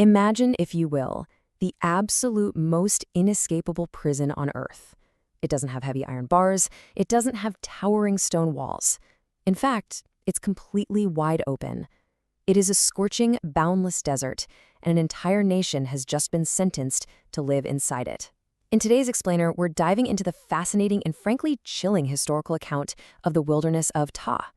Imagine, if you will, the absolute most inescapable prison on Earth. It doesn't have heavy iron bars. It doesn't have towering stone walls. In fact, it's completely wide open. It is a scorching, boundless desert, and an entire nation has just been sentenced to live inside it. In today's Explainer, we're diving into the fascinating and frankly chilling historical account of the wilderness of Ta.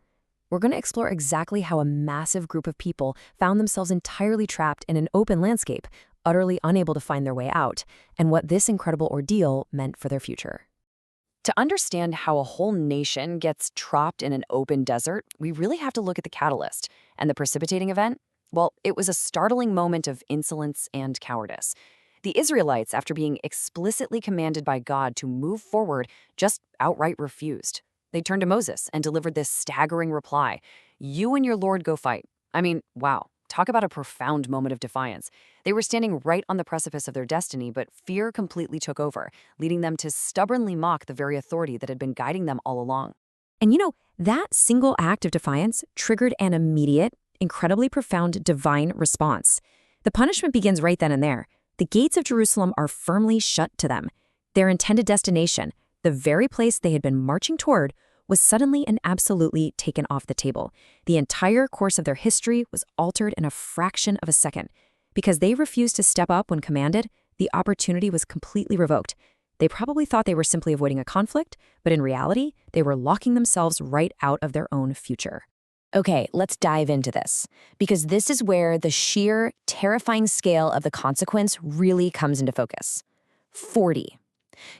We're going to explore exactly how a massive group of people found themselves entirely trapped in an open landscape, utterly unable to find their way out, and what this incredible ordeal meant for their future. To understand how a whole nation gets trapped in an open desert, we really have to look at the catalyst. And the precipitating event? Well, it was a startling moment of insolence and cowardice. The Israelites, after being explicitly commanded by God to move forward, just outright refused. They turned to Moses and delivered this staggering reply: "You and your Lord go fight." I mean, wow. Talk about a profound moment of defiance. They were standing right on the precipice of their destiny, but fear completely took over, leading them to stubbornly mock the very authority that had been guiding them all along. And that single act of defiance triggered an immediate, incredibly profound divine response. The punishment begins right then and there. The gates of Jerusalem are firmly shut to them. Their intended destination, the very place they had been marching toward, was suddenly and absolutely taken off the table. The entire course of their history was altered in a fraction of a second. Because they refused to step up when commanded, the opportunity was completely revoked. They probably thought they were simply avoiding a conflict, but in reality, they were locking themselves right out of their own future. Okay, let's dive into this, because this is where the sheer, terrifying scale of the consequence really comes into focus. 40.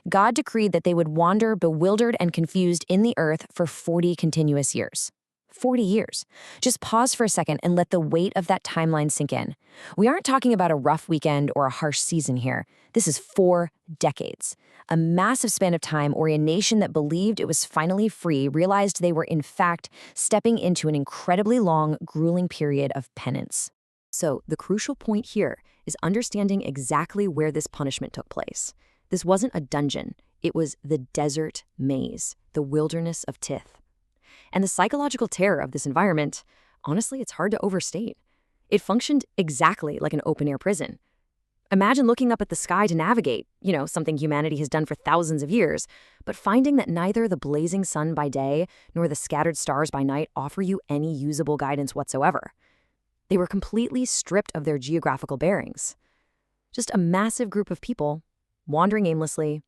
God decreed that they would wander bewildered and confused in the earth for 40 continuous years. 40 years. Just pause for a second and let the weight of that timeline sink in. We aren't talking about a rough weekend or a harsh season here. This is 4 decades. A massive span of time where a nation that believed it was finally free realized they were in fact stepping into an incredibly long, grueling period of penance. So the crucial point here is understanding exactly where this punishment took place. This wasn't a dungeon. It was the desert maze, the wilderness of Tith. And the psychological terror of this environment, honestly, it's hard to overstate. It functioned exactly like an open-air prison. Imagine looking up at the sky to navigate, something humanity has done for thousands of years, but finding that neither the blazing sun by day nor the scattered stars by night offer you any usable guidance whatsoever. They were completely stripped of their geographical bearings. Just a massive group of people wandering aimlessly,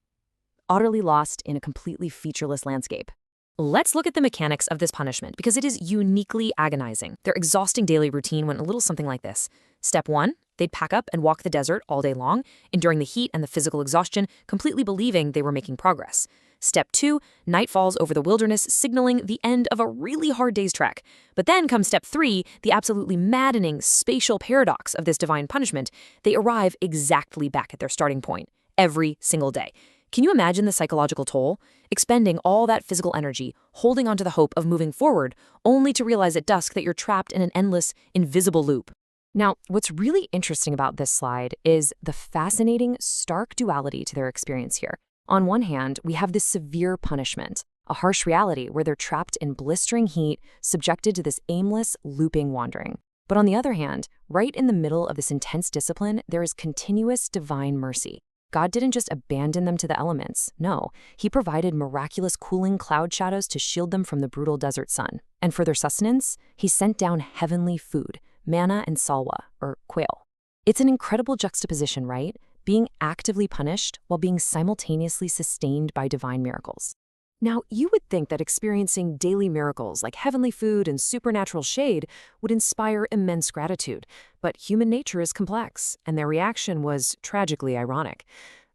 utterly lost in a completely featureless landscape. Let's look at the mechanics of this punishment, because it is uniquely agonizing. Their exhausting daily routine went a little something like this. Step 1, they'd pack up and walk the desert all day long, enduring the heat and the physical exhaustion, completely believing they were making progress. Step 2, night falls over the wilderness, signaling the end of a really hard day's trek. But then comes Step 3, the absolutely maddening spatial paradox of this divine punishment. They arrive exactly back at their starting point, every single day. Can you imagine the psychological toll? Expending all that physical energy, holding onto the hope of moving forward, only to realize at dusk that you're trapped in an endless, invisible loop. Now, what's really interesting about this slide is the fascinating, stark duality to their experience here. On one hand, we have this severe punishment, a harsh reality where they're trapped in blistering heat, subjected to this aimless, looping wandering. But on the other hand, right in the middle of this intense discipline, there is continuous divine mercy. God didn't just abandon them to the elements. No, he provided miraculous cooling cloud shadows to shield them from the brutal desert sun. And for their sustenance, he sent down heavenly food, manna and salwa, or quail. It's an incredible juxtaposition, right? Being actively punished while being simultaneously sustained by divine miracles. Now, you would think that experiencing daily miracles like heavenly food and supernatural shade would inspire immense gratitude, but human nature is complex, and their reaction was tragically ironic.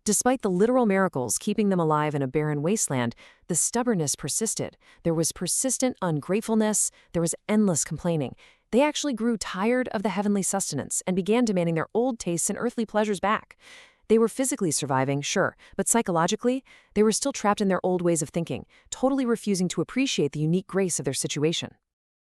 Despite the literal miracles keeping them alive in a barren wasteland, the stubbornness persisted. There was persistent ungratefulness, there was endless complaining. They actually grew tired of the heavenly sustenance and began demanding their old tastes and earthly pleasures back. They were physically surviving, sure, but psychologically, they were still trapped in their old ways of thinking, totally refusing to appreciate the unique grace of their situation.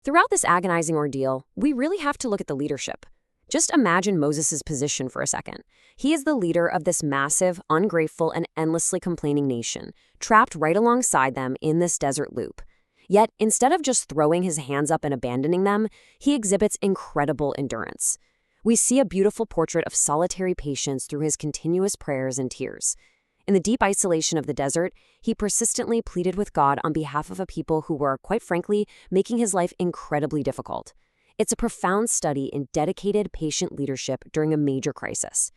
Throughout this agonizing ordeal, we really have to look at the leadership. Just imagine Moses' position for a second. He is the leader of this massive, ungrateful, and endlessly complaining nation, trapped right alongside them in this desert loop. Yet, instead of just throwing his hands up and abandoning them, he exhibits incredible endurance. We see a beautiful portrait of solitary patience through his continuous prayers and tears. In the deep isolation of the desert, he persistently pleaded with God on behalf of a people who were, quite frankly, making his life incredibly difficult. It's a profound study in dedicated, patient leadership during a major crisis.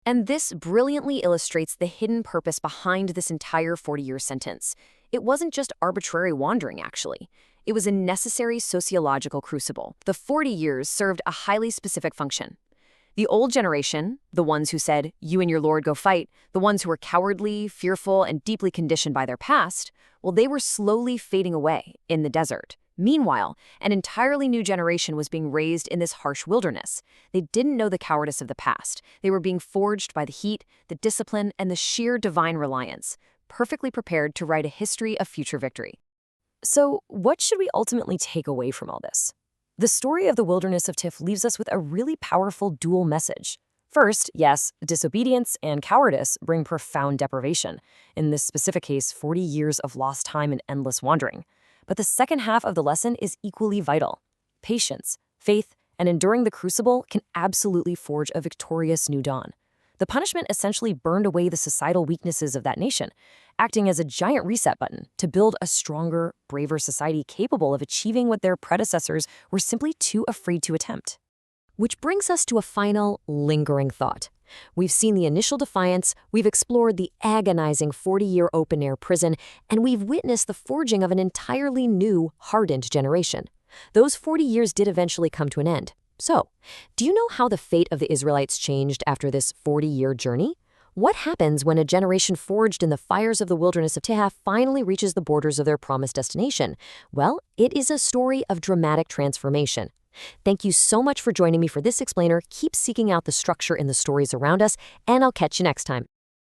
And this brilliantly illustrates the hidden purpose behind this entire 40-year sentence. It wasn't just arbitrary wandering, actually. It was a necessary sociological crucible. The 40 years served a highly specific function. The old generation, the ones who said, "You and your Lord go fight," the ones who were cowardly, fearful, and deeply conditioned by their past, well, they were slowly fading away in the desert. Meanwhile, an entirely new generation was being raised in this harsh wilderness. They didn't know the cowardice of the past. They were being forged by the heat, the discipline, and the sheer divine reliance, perfectly prepared to write a history of future victory. So, what should we ultimately take away from all this? The story of the wilderness of Tif leaves us with a really powerful dual message. First, yes, disobedience and cowardice bring profound deprivation. In this specific case, 40 years of lost time and endless wandering. But the second half of the lesson is equally vital. Patience, faith, and enduring the crucible can absolutely forge a victorious new dawn. The punishment essentially burned away the societal weaknesses of that nation, acting as a giant reset button to build a stronger, braver society capable of achieving what their predecessors were simply too afraid to attempt. Which brings us to a final, lingering thought. We've seen the initial defiance, we've explored the agonizing 40-year open-air prison, and we've witnessed the forging of an entirely new, hardened generation. Those 40 years did eventually come to an end. So, do you know how the fate of the Israelites changed after this 40-year journey? What happens when a generation forged in the fires of the wilderness of Tehaf finally reaches the borders of their promised destination? Well, it is a story of dramatic transformation. Thank you so much for joining me for this explainer. Keep seeking out the structure in the stories around us, and I'll catch you next time.